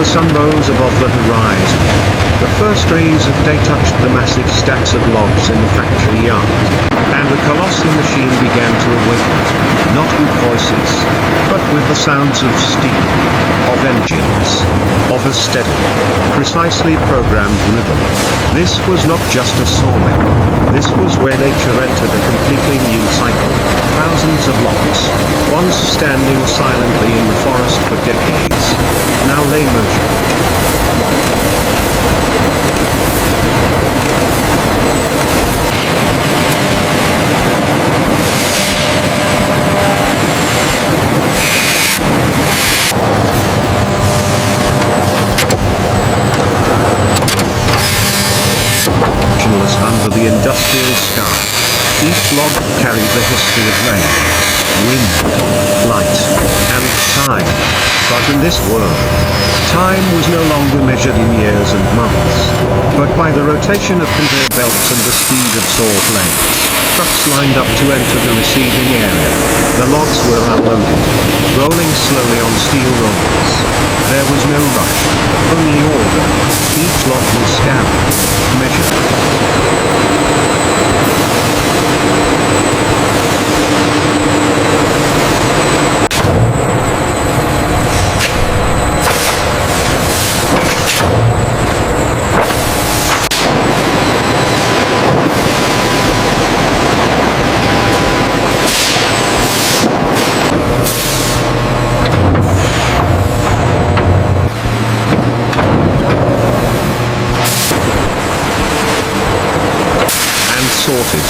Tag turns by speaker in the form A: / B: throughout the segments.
A: the sun rose above the horizon, the first rays of day touched the massive stacks of logs in the factory yard, and the colossal machine began to awaken, not with voices, but with the sounds of steam, of engines, of a steady, precisely programmed rhythm. This was not just a sawmill. This was where nature entered a completely new cycle. Thousands of logs, once standing silently in the forest for decades, now lay motionless. Under the industrial sky. Each log carried the history of rain, wind, light, and time. But in this world, time was no longer measured in years and months, but by the rotation of conveyor belts and the speed of saw blades. Trucks lined up to enter the receiving area. The logs were unloaded, rolling slowly on steel rollers. There was no rush, only order. Each log was scanned, measured. Sorted.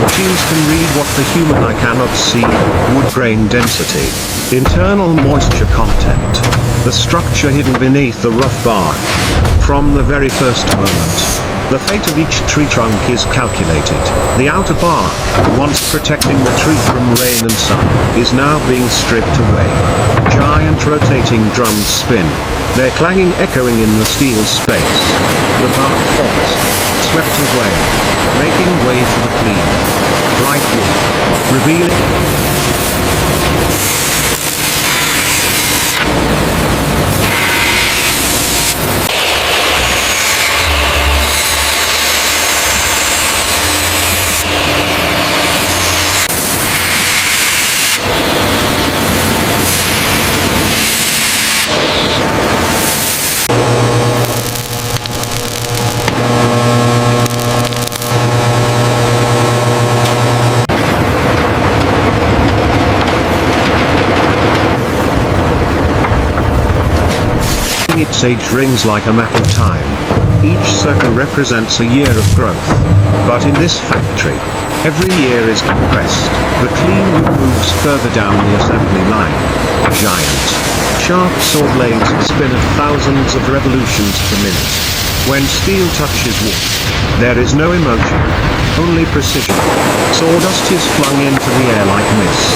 A: Machines can read what the human eye cannot see: wood grain density, internal moisture content, the structure hidden beneath the rough bark. From the very first moment, the fate of each tree trunk is calculated. The outer bark, once protecting the tree from rain and sun, is now being stripped away. Giant rotating drums spin, their clanging echoing in the steel space. The bark falls, swept away, making way for the clean, bright wood, revealing its age rings like a map of time. Each circle represents a year of growth. But in this factory, every year is compressed. The clean wood moves further down the assembly line. Giant, sharp saw blades spin at thousands of revolutions per minute. When steel touches wood, there is no emotion, only precision. Sawdust is flung into the air like mist,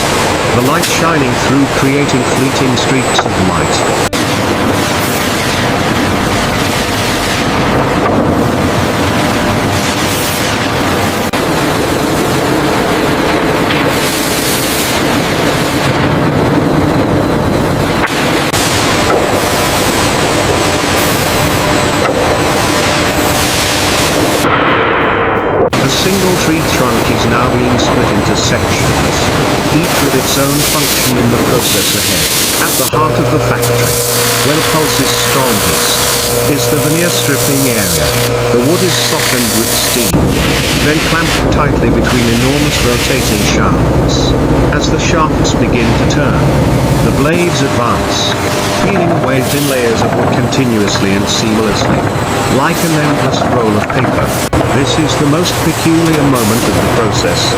A: the light shining through, creating fleeting streaks of light. A single tree trunk is now being split into sections, each with its own function in the process ahead. At the heart of the factory, where the pulse is strongest, is the veneer stripping area. The wood is softened with steam, then clamped tightly between enormous rotating shafts. As the shafts begin to turn, the blades advance, peeling away thin layers of wood continuously and seamlessly, like an endless roll of paper. This is the most peculiar moment of the process.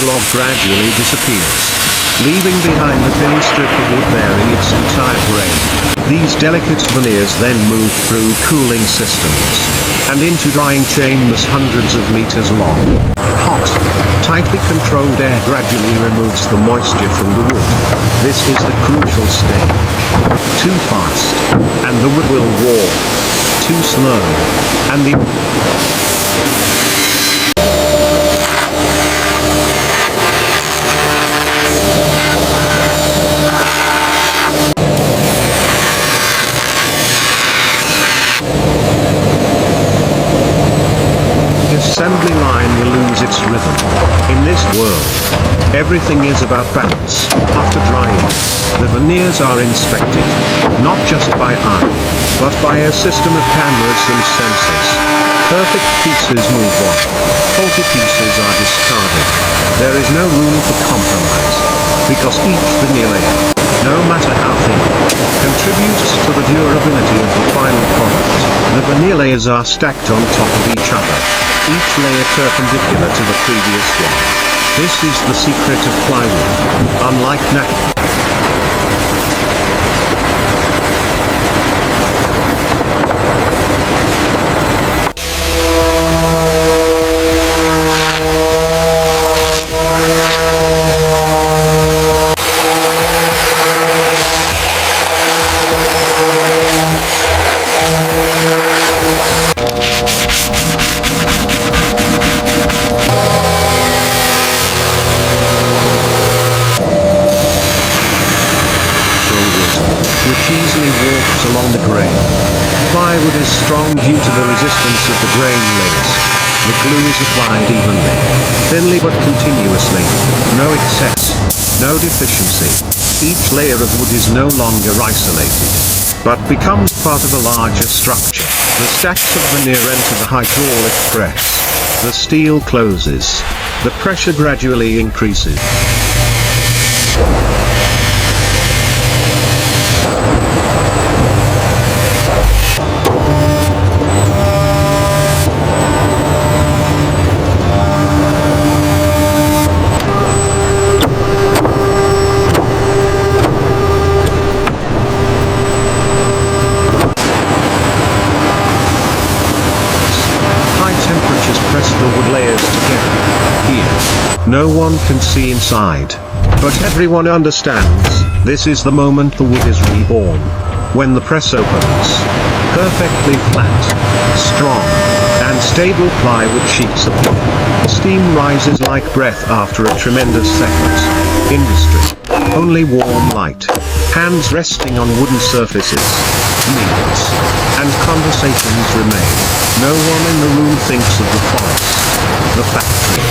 A: Log gradually disappears. leaving behind a thin strip of wood bearing its entire grain. These delicate veneers then move through cooling systems and into drying chambers hundreds of meters long. Hot, tightly controlled air gradually removes the moisture from the wood. This is the crucial stage. Too fast, and the wood will warp. Too slow, and the assembly line will lose its rhythm. In this world, everything is about balance. After drying, the veneers are inspected, not just by eye, but by a system of cameras and sensors. Perfect pieces move on. Faulty pieces are discarded. There is no room for compromise, because each veneer layer, no matter how thin, contributes to the durability of the final product. The veneer layers are stacked on top of each other, each layer perpendicular to the previous one. This is the secret of plywood. Unlike which easily warps along the grain. Plywood is strong due to the resistance of the grain layers. The glue is applied evenly, thinly but continuously. No excess, no deficiency. Each layer of wood is no longer isolated, but becomes part of a larger structure. The stacks of veneer enter the hydraulic press. The steel closes. The pressure gradually increases. Press the wood layers together. Here, no one can see inside, but everyone understands, this is the moment the wood is reborn. When the press opens, perfectly flat, strong, and stable plywood sheets appear. Steam rises like breath after a tremendous effort. Industry. Only warm light. Hands resting on wooden surfaces. Meals. And conversations remain. No one in the room thinks of the forest. The factory.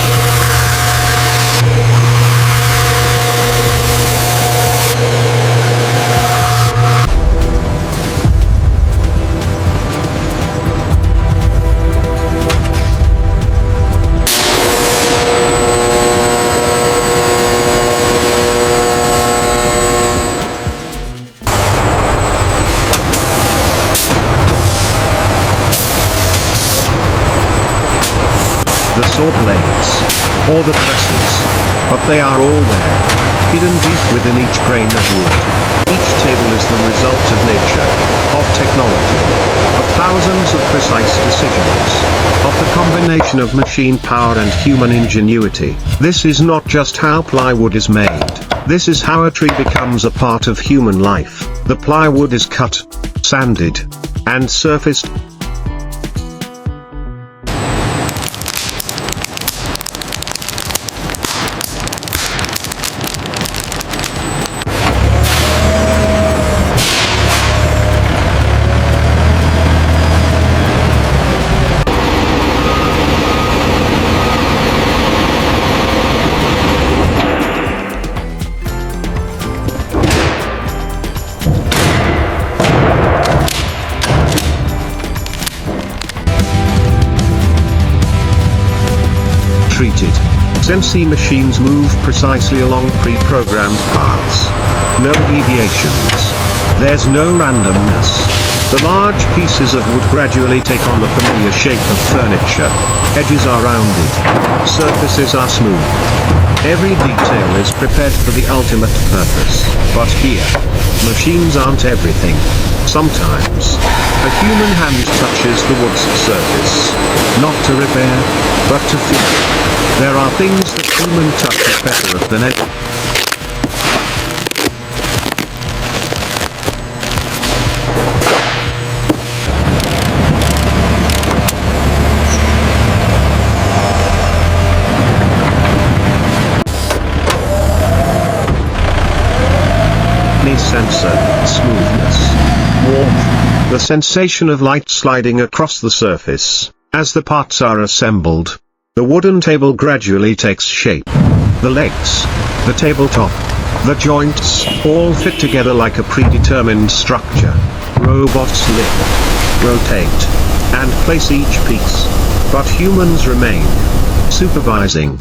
A: The saw blades, or the presses, but they are all there, hidden deep within each grain of wood. Each table is the result of nature, of technology, of thousands of precise decisions, of the combination of machine power and human ingenuity. This is not just how plywood is made, this is how a tree becomes a part of human life. The plywood is cut, sanded, and surfaced. Treated. CNC machines move precisely along pre-programmed paths. No deviations. There's no randomness. The large pieces of wood gradually take on the familiar shape of furniture. Edges are rounded. Surfaces are smooth. Every detail is prepared for the ultimate purpose. But here, machines aren't everything. Sometimes, a human hand touches the wood's surface. Not to repair, but to feel. There are things that human touch is better at than any. Sensor, smoothness, warmth, the sensation of light sliding across the surface. As the parts are assembled, the wooden table gradually takes shape. The legs, the tabletop, the joints, all fit together like a predetermined structure. Robots lift, rotate, and place each piece. But humans remain, supervising,